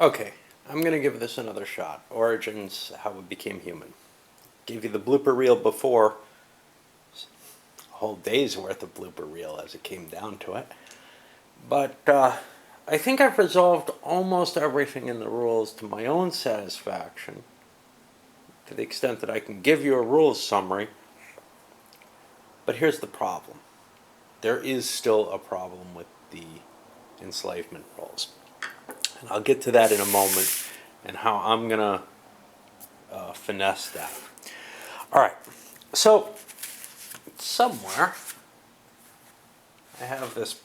Okay, I'm going to give this another shot. Origins, how we became human. Gave you the blooper reel before. A whole day's worth of blooper reel as it came down to it. But I think I've resolved almost everything in the rules to my own satisfaction, to the extent that I can give you a rules summary. But here's the problem. There is still a problem with the enslavement rules. And I'll get to that in a moment and how I'm going to finesse that. All right, so somewhere I have this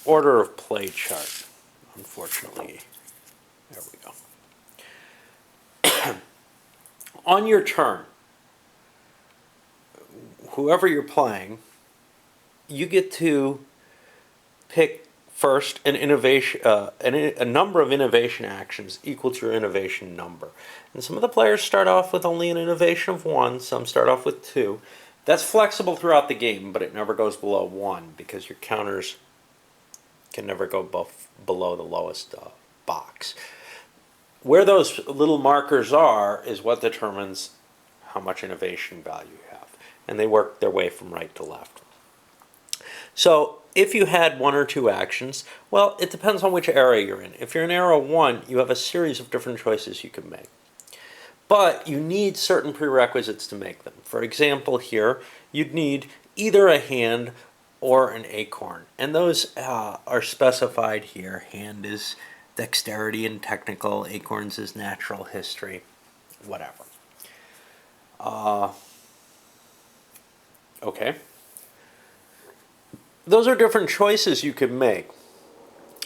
order of play chart. Unfortunately, there we go. On your turn, whoever you're playing, you get to pick first an innovation, a number of innovation actions equal to your innovation number. And some of the players start off with only an innovation of 1, some start off with 2. That's flexible throughout the game, but it never goes below 1 because your counters can never go below the lowest box. Where those little markers are is what determines how much innovation value you have. And they work their way from right to left. So if you had 1 or 2 actions, well, it depends on which era you're in. If you're in era 1, you have a series of different choices you can make. But you need certain prerequisites to make them. For example, here, you'd need either a hand or an acorn. And those are specified here. Hand is dexterity and technical. Acorns is natural history. Whatever. Okay. Those are different choices you could make.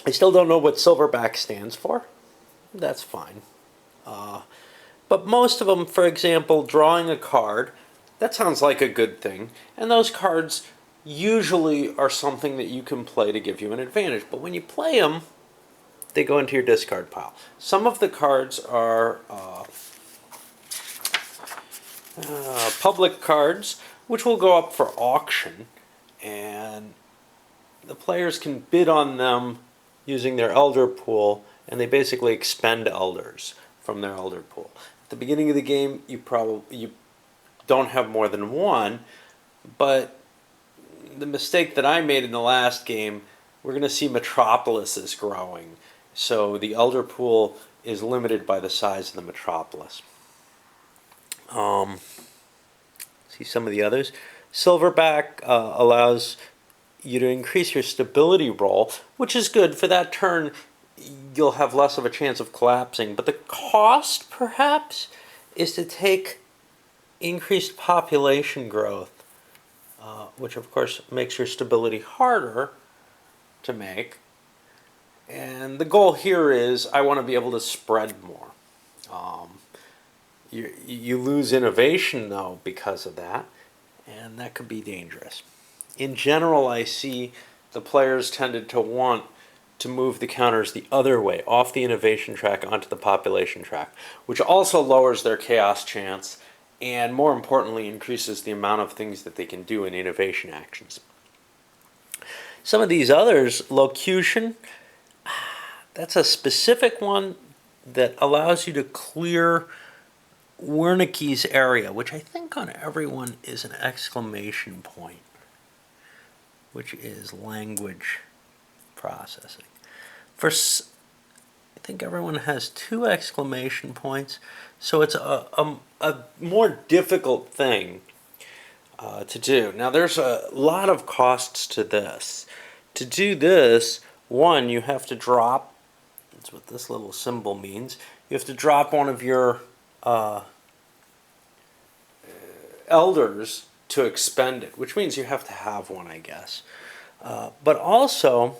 I still don't know what silverback stands for. That's fine. But most of them, for example, drawing a card, that sounds like a good thing. And those cards usually are something that you can play to give you an advantage. But when you play them, they go into your discard pile. Some of the cards are public cards, which will go up for auction. And the players can bid on them using their elder pool, and they basically expend elders from their elder pool. At the beginning of the game, you don't have more than 1, but the mistake that I made in the last game, we're going to see metropolises growing. So the elder pool is limited by the size of the metropolis. See some of the others. Silverback allows you to increase your stability roll, which is good. For that turn, you'll have less of a chance of collapsing. But the cost, perhaps, is to take increased population growth, which, of course, makes your stability harder to make. And the goal here is I want to be able to spread more. You lose innovation, though, because of that, and that could be dangerous. In general, I see the players tended to want to move the counters the other way, off the innovation track onto the population track, which also lowers their chaos chance and, more importantly, increases the amount of things that they can do in innovation actions. Some of these others, locution, that's a specific one that allows you to clear Wernicke's area, which I think on everyone is an exclamation point, which is language processing. I think everyone has 2 exclamation points, so it's a more difficult thing to do. Now, there's a lot of costs to this. To do this, 1, you have to drop, that's what this little symbol means, you have to drop one of your elders to expend it, which means you have to have one, I guess. But also,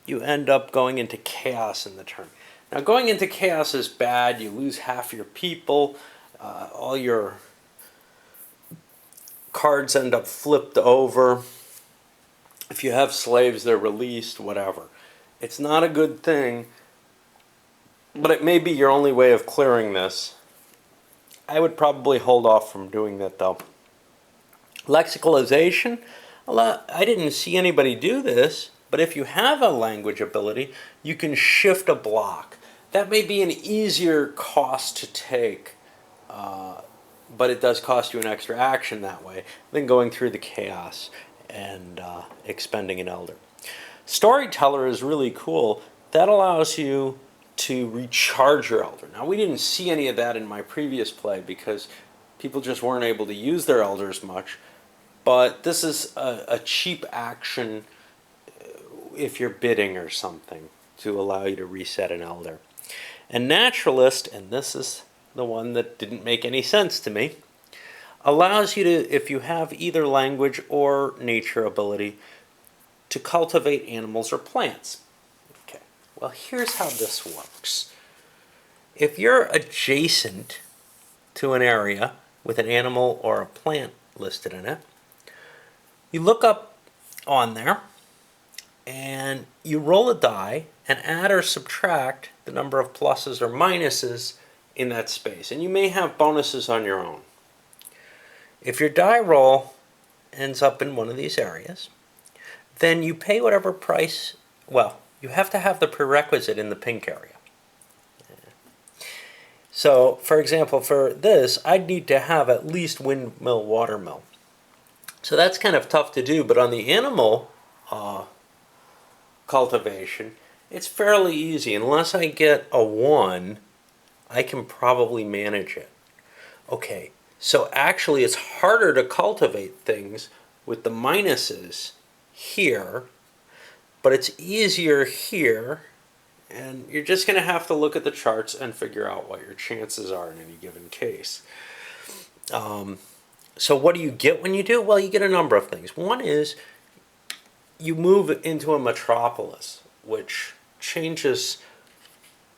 you end up going into chaos in the turn. Now, going into chaos is bad. You lose half your people. All your cards end up flipped over. If you have slaves, they're released, whatever. It's not a good thing, but it may be your only way of clearing this. I would probably hold off from doing that, though. Lexicalization, I didn't see anybody do this, but if you have a language ability, you can shift a block. that may be an easier cost to take, but it does cost you an extra action that way than going through the chaos and expending an elder. Storyteller is really cool. That allows you to recharge your elder. Now, we didn't see any of that in my previous play because people just weren't able to use their elders much, but this is a cheap action if you're bidding or something to allow you to reset an elder. And naturalist, and this is the one that didn't make any sense to me, allows you to, if you have either language or nature ability, to cultivate animals or plants. Okay, well, here's how this works. If you're adjacent to an area with an animal or a plant listed in it, you look up on there and you roll a die and add or subtract the number of pluses or minuses in that space. And you may have bonuses on your own. If your die roll ends up in one of these areas, then you pay whatever price, well, you have to have the prerequisite in the pink area. So, for example, for this, I'd need to have at least windmill, watermill. So that's kind of tough to do, but on the animal cultivation, it's fairly easy. Unless I get a 1, I can probably manage it. Okay, so actually it's harder to cultivate things with the minuses here, but it's easier here, and you're just going to have to look at the charts and figure out what your chances are in any given case. So what do you get when you do? Well, you get a number of things. One is you move into a metropolis, which changes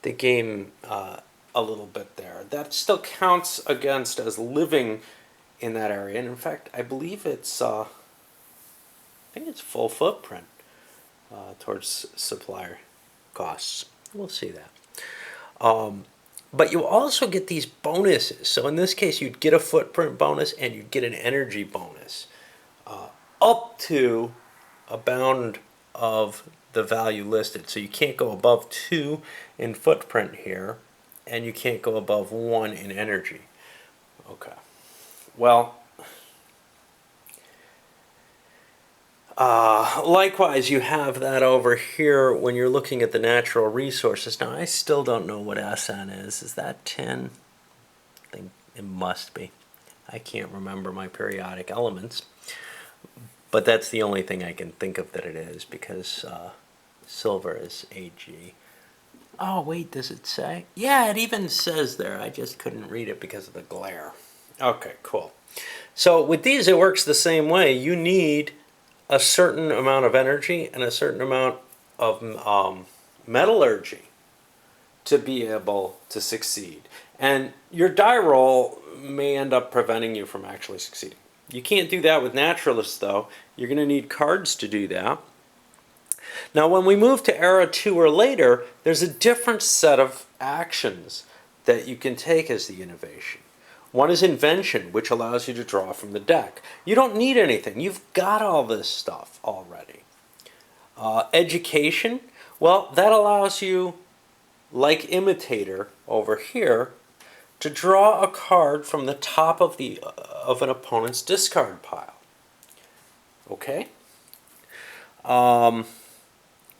the game a little bit there. That still counts against as living in that area, and in fact, I believe it's full footprint towards supplier costs. We'll see that. But you also get these bonuses. So in this case, you'd get a footprint bonus and you'd get an energy bonus up to a bound of the value listed. So you can't go above 2 in footprint here, and you can't go above 1 in energy. Okay. Well, likewise, you have that over here when you're looking at the natural resources. Now, I still don't know what SN is. Is that 10? I think it must be. I can't remember my periodic elements. But that's the only thing I can think of that it is, because silver is AG. Oh, wait, does it say? Yeah, it even says there. I just couldn't read it because of the glare. Okay, cool. So with these, it works the same way. You need a certain amount of energy and a certain amount of metallurgy to be able to succeed. And your die roll may end up preventing you from actually succeeding. You can't do that with naturalists, though. You're going to need cards to do that. Now, when we move to era 2 or later, there's a different set of actions that you can take as the innovation. One is invention, which allows you to draw from the deck. You don't need anything. You've got all this stuff already. Education, well, that allows you, like Imitator over here, to draw a card from the top of an opponent's discard pile. Okay?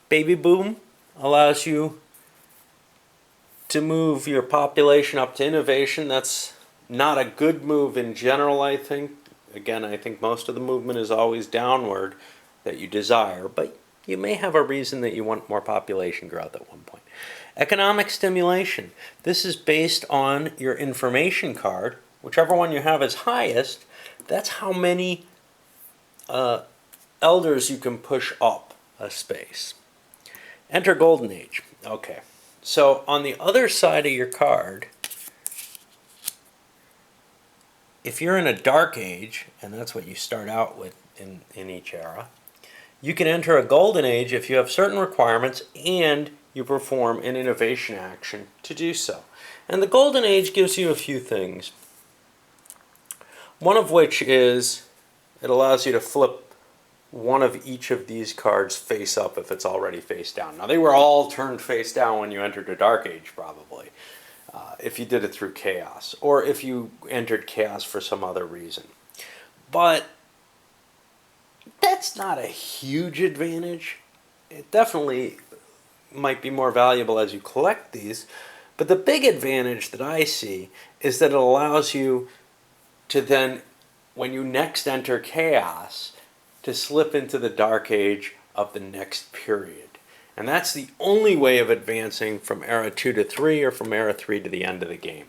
Baby Boom allows you to move your population up to innovation. That's not a good move in general, I think. Again, I think most of the movement is always downward that you desire, but you may have a reason that you want more population growth at one point. Economic stimulation. This is based on your information card. Whichever one you have is highest, that's how many elders you can push up a space. Enter Golden Age. Okay. So on the other side of your card, if you're in a Dark Age, and that's what you start out with in each era, you can enter a Golden Age if you have certain requirements and you perform an innovation action to do so. And the Golden Age gives you a few things. One of which is it allows you to flip one of each of these cards face up if it's already face down. Now, they were all turned face down when you entered a Dark Age, probably, if you did it through Chaos, or if you entered Chaos for some other reason. But that's not a huge advantage. It definitely might be more valuable as you collect these, but the big advantage that I see is that it allows you to then, when you next enter Chaos, to slip into the Dark Age of the next period. And that's the only way of advancing from Era 2 to 3 or from Era 3 to the end of the game.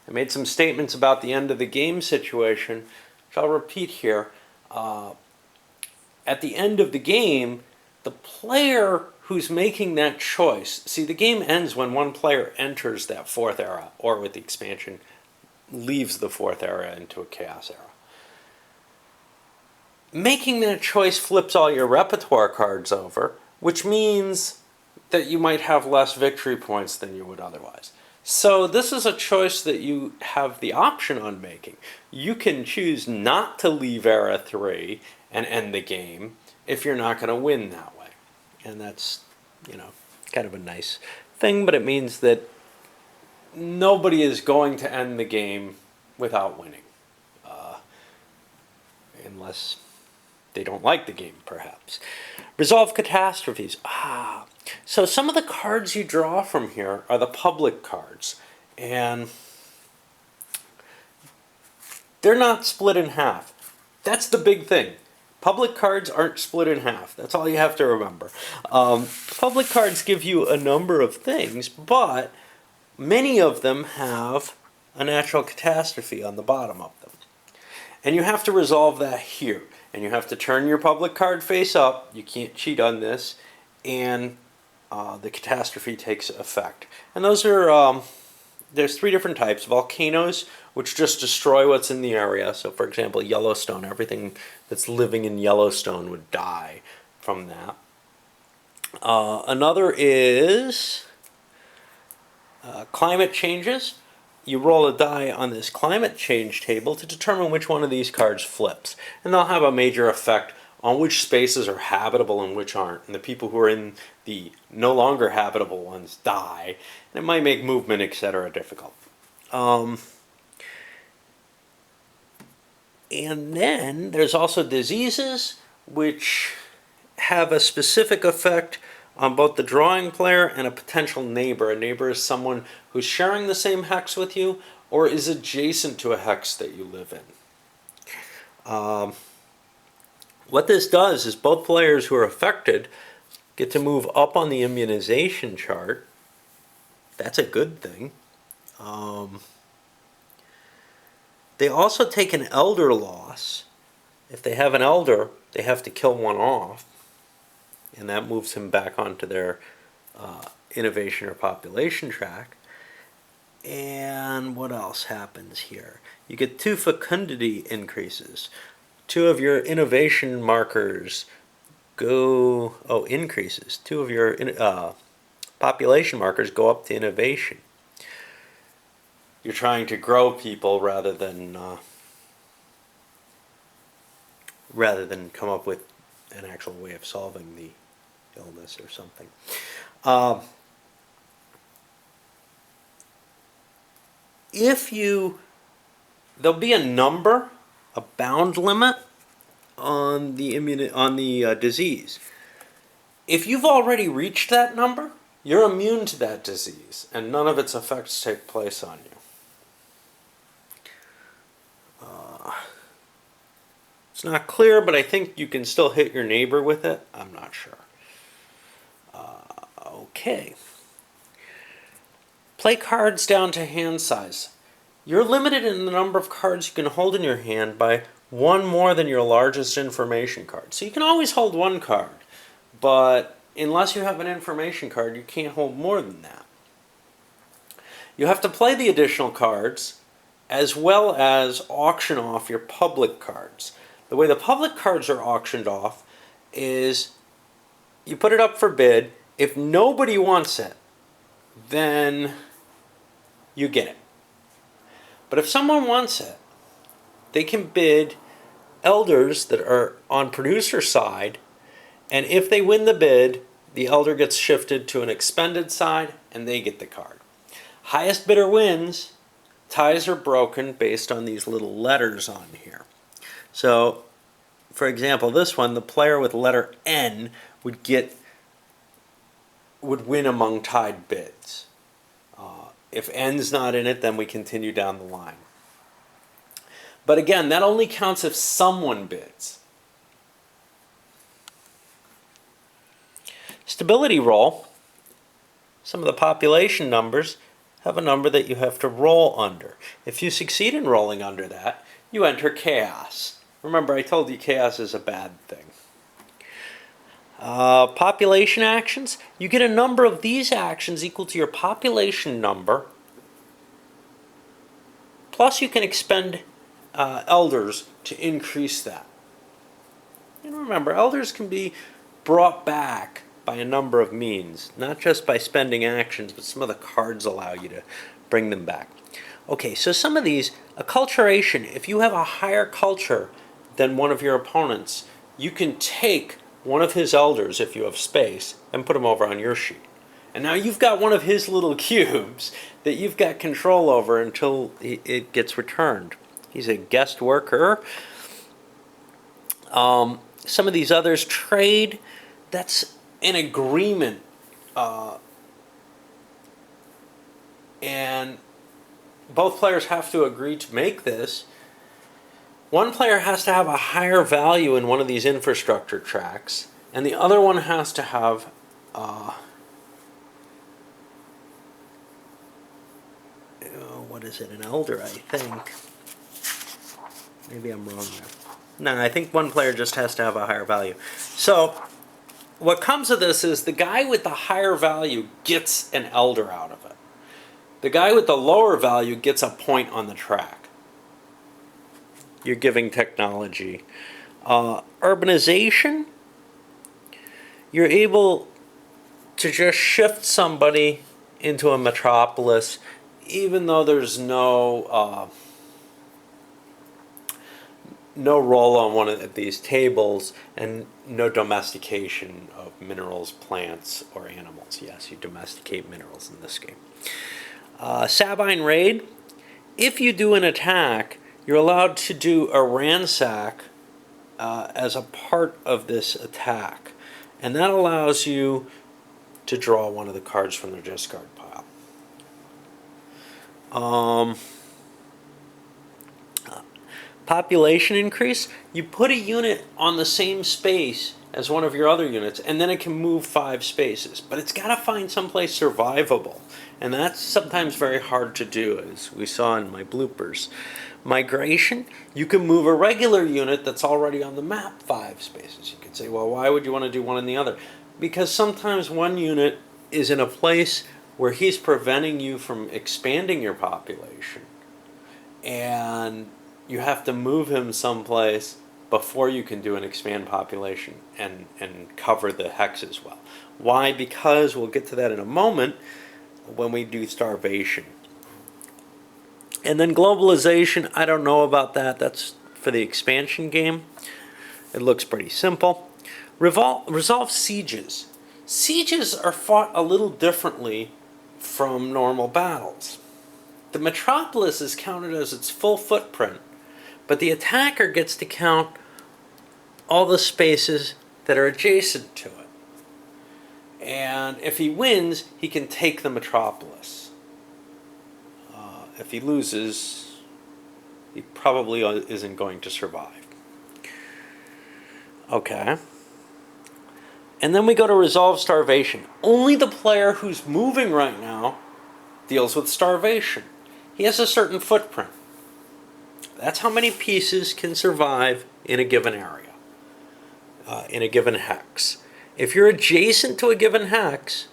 I made some statements about the end of the game situation, which I'll repeat here. At the end of the game, the player who's making that choice, see, the game ends when one player enters that 4th era, or with the expansion, leaves the 4th era into a Chaos era. Making that choice flips all your repertoire cards over, which means that you might have less victory points than you would otherwise. So this is a choice that you have the option on making. You can choose not to leave Era 3 and end the game if you're not going to win that way. And that's, kind of a nice thing, but it means that nobody is going to end the game without winning. Unless they don't like the game, perhaps. Resolve catastrophes. So some of the cards you draw from here are the public cards. And they're not split in half. That's the big thing. Public cards aren't split in half. That's all you have to remember. Public cards give you a number of things, but many of them have a natural catastrophe on the bottom of them. And you have to resolve that here. And you have to turn your public card face up. You can't cheat on this. And the catastrophe takes effect. And those are, there's 3 different types. Volcanoes, which just destroy what's in the area. So, for example, Yellowstone, everything that's living in Yellowstone would die from that. Another is climate changes. You roll a die on this climate change table to determine which one of these cards flips. And they'll have a major effect on which spaces are habitable and which aren't. And the people who are in the no longer habitable ones die. And it might make movement, etc., difficult. And then there's also diseases, which have a specific effect on both the drawing player and a potential neighbor. A neighbor is someone who's sharing the same hex with you or is adjacent to a hex that you live in. What this does is both players who are affected get to move up on the immunization chart. That's a good thing. They also take an elder loss. If they have an elder, they have to kill one off. And that moves him back onto their innovation or population track. And what else happens here? You get 2 fecundity increases. 2 of your innovation markers increases. 2 of your population markers go up to innovation. You're trying to grow people rather than come up with an actual way of solving the illness or something. There'll be a number, a bound limit on the disease. If you've already reached that number, you're immune to that disease, and none of its effects take place on you. It's not clear, but I think you can still hit your neighbor with it. I'm not sure. Okay. Play cards down to hand size. You're limited in the number of cards you can hold in your hand by 1 more than your largest information card. So you can always hold 1 card, but unless you have an information card, you can't hold more than that. You have to play the additional cards as well as auction off your public cards. The way the public cards are auctioned off is you put it up for bid. If nobody wants it, then you get it. But if someone wants it, they can bid elders that are on producer side, and if they win the bid, the elder gets shifted to an expended side and they get the card. Highest bidder wins. Ties are broken based on these little letters on here. So, for example, this one, the player with letter N would win among tied bids. If N's not in it, then we continue down the line. But again, that only counts if someone bids. Stability roll. Some of the population numbers have a number that you have to roll under. If you succeed in rolling under that, you enter chaos. Remember, I told you chaos is a bad thing. Population actions. You get a number of these actions equal to your population number. Plus you can expend elders to increase that. And remember, elders can be brought back by a number of means, not just by spending actions, but some of the cards allow you to bring them back. Okay, so some of these, acculturation, if you have a higher culture than one of your opponents, you can take one of his elders, if you have space, and put him over on your sheet. And now you've got one of his little cubes that you've got control over until it gets returned. He's a guest worker. Some of these others, trade, that's an agreement. And both players have to agree to make this. One player has to have a higher value in one of these infrastructure tracks, and the other one has to have what is it, an elder, I think. Maybe I'm wrong there. No, I think one player just has to have a higher value. So what comes of this is the guy with the higher value gets an elder out of it. The guy with the lower value gets a point on the track. You're giving technology. Urbanization, you're able to just shift somebody into a metropolis even though there's no roll on one of these tables and no domestication of minerals, plants, or animals. Yes, you domesticate minerals in this game. Sabine Raid, if you do an attack, you're allowed to do a ransack as a part of this attack. And that allows you to draw one of the cards from the discard pile. Population increase, you put a unit on the same space as one of your other units, and then it can move 5 spaces. But it's got to find someplace survivable, and that's sometimes very hard to do, as we saw in my bloopers. Migration, you can move a regular unit that's already on the map 5 spaces. You could say, well, why would you want to do one and the other? Because sometimes one unit is in a place where he's preventing you from expanding your population, and you have to move him someplace before you can do an expand population and cover the hexes well. Why? Because we'll get to that in a moment when we do starvation. And then globalization, I don't know about that. That's for the expansion game. It looks pretty simple. Resolve sieges. Sieges are fought a little differently from normal battles. The metropolis is counted as its full footprint, but the attacker gets to count all the spaces that are adjacent to it. And if he wins, he can take the metropolis. If he loses, he probably isn't going to survive. Okay. And then we go to resolve starvation. Only the player who's moving right now deals with starvation. He has a certain footprint. That's how many pieces can survive in a given area, in a given hex. If you're adjacent to a given hex,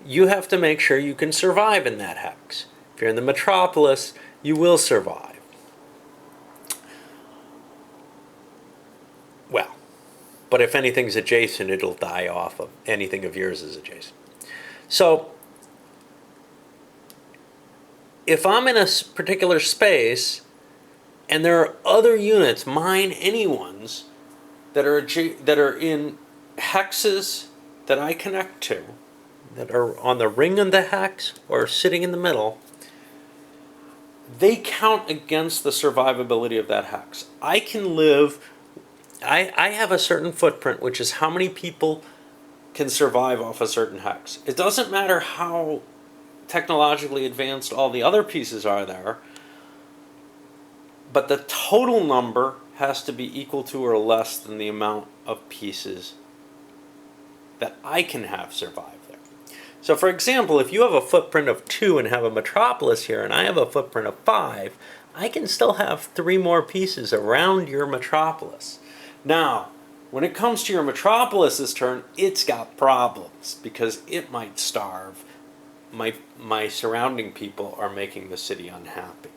you have to make sure you can survive in that hex. If you're in the metropolis, you will survive. Well, but if anything's adjacent, it'll die off of anything of yours is adjacent. So, if I'm in a particular space, And there are other units, mine, anyone's, that are in hexes that I connect to, that are on the ring of the hex or sitting in the middle. They count against the survivability of that hex. I can live, I have a certain footprint, which is how many people can survive off a certain hex. It doesn't matter how technologically advanced all the other pieces are there, but the total number has to be equal to or less than the amount of pieces that I can have survive there. So for example, if you have a footprint of 2 and have a metropolis here, and I have a footprint of 5, I can still have 3 more pieces around your metropolis. Now, when it comes to your metropolis's turn, it's got problems because it might starve. My surrounding people are making the city unhappy.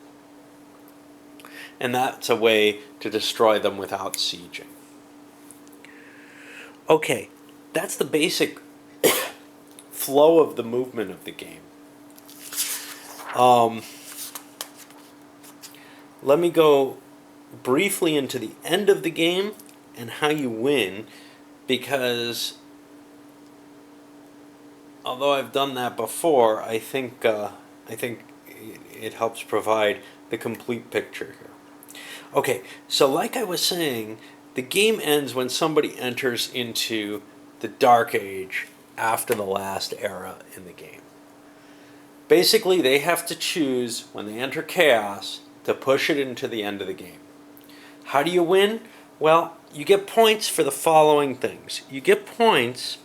And that's a way to destroy them without sieging. Okay, that's the basic flow of the movement of the game. Let me go briefly into the end of the game and how you win, because although I've done that before, I think it helps provide the complete picture here. Okay, so like I was saying, the game ends when somebody enters into the Dark Age after the last era in the game. Basically, they have to choose, when they enter Chaos, to push it into the end of the game. How do you win? Well, you get points for the following things. You get points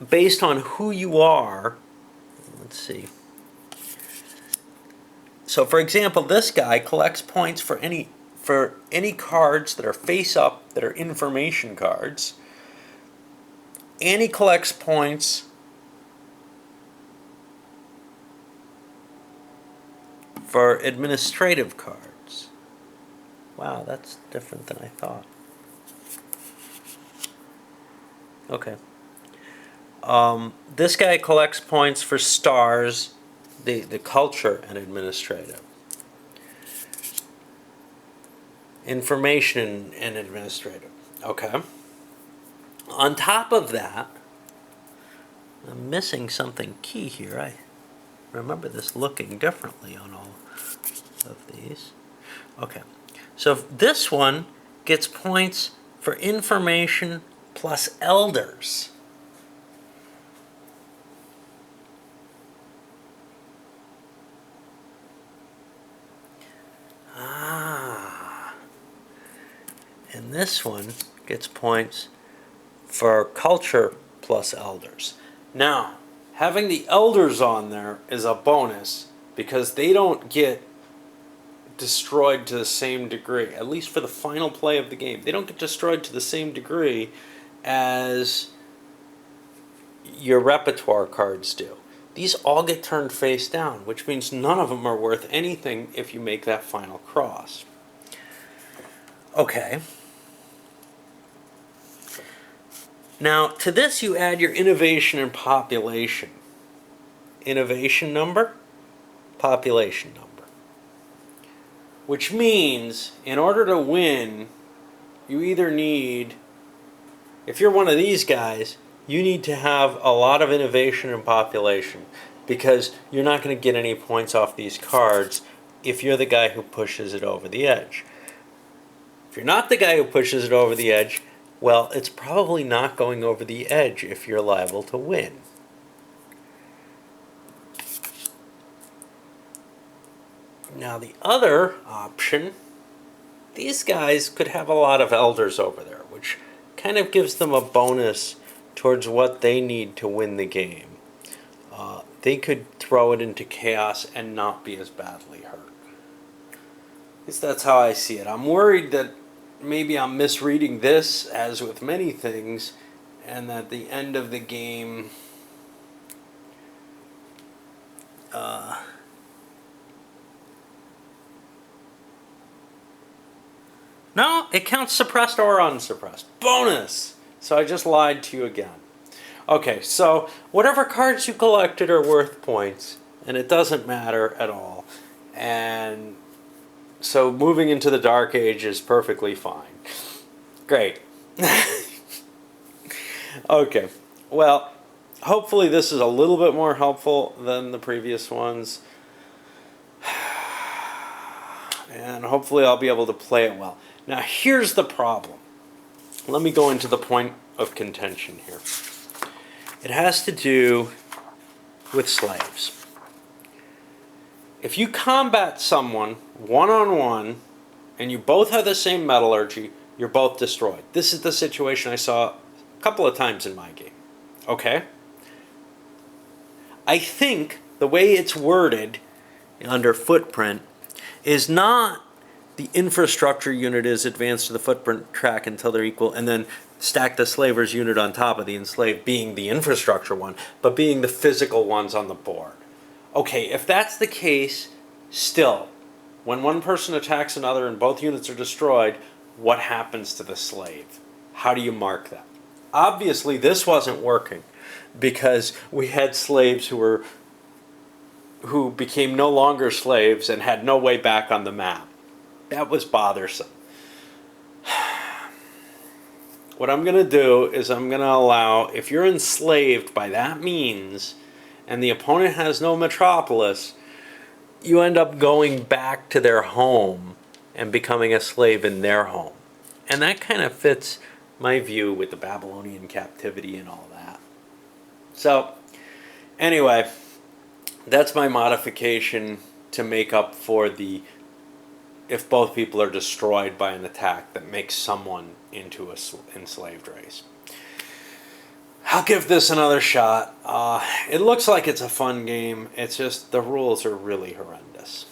based on who you are. Let's see. So for example, this guy collects points for any cards that are face up, that are information cards. And he collects points for administrative cards. Wow, that's different than I thought. Okay. This guy collects points for stars, the culture and administrative. Information and administrative. Okay. On top of that, I'm missing something key here. I remember this looking differently on all of these. Okay. So this one gets points for information plus elders. And this one gets points for culture plus elders. Now, having the elders on there is a bonus because they don't get destroyed to the same degree, at least for the final play of the game. They don't get destroyed to the same degree as your repertoire cards do. These all get turned face down, which means none of them are worth anything if you make that final cross. Okay. Now, to this you add your innovation and population. Innovation number, population number. Which means, in order to win, you either need, if you're one of these guys, you need to have a lot of innovation and population, because you're not going to get any points off these cards if you're the guy who pushes it over the edge. If you're not the guy who pushes it over the edge, well, it's probably not going over the edge if you're liable to win. Now the other option, these guys could have a lot of elders over there, which kind of gives them a bonus towards what they need to win the game. They could throw it into chaos and not be as badly hurt. At least that's how I see it. I'm worried that maybe I'm misreading this, as with many things, and that the end of the game no, it counts suppressed or unsuppressed. Bonus! So I just lied to you again. Okay, so whatever cards you collected are worth points, and it doesn't matter at all. And So moving into the Dark Age is perfectly fine. Great. Okay. Well, hopefully this is a little bit more helpful than the previous ones. And hopefully I'll be able to play it well. Now here's the problem. Let me go into the point of contention here. It has to do with slaves. If you combat someone one-on-one and you both have the same metallurgy, you're both destroyed. This is the situation I saw a couple of times in my game. Okay? I think the way it's worded under footprint is not the infrastructure unit is advanced to the footprint track until they're equal, and then stack the slaver's unit on top of the enslaved being the infrastructure one, but being the physical ones on the board. Okay, if that's the case, still, when one person attacks another and both units are destroyed, what happens to the slave? How do you mark that? Obviously, this wasn't working because we had slaves who became no longer slaves and had no way back on the map. That was bothersome. What I'm going to do is I'm going to allow, if you're enslaved by that means, and the opponent has no metropolis, you end up going back to their home and becoming a slave in their home. And that kind of fits my view with the Babylonian captivity and all that. So, anyway, that's my modification to make up for the if both people are destroyed by an attack that makes someone into an enslaved race. I'll give this another shot. It looks like it's a fun game. It's just the rules are really horrendous.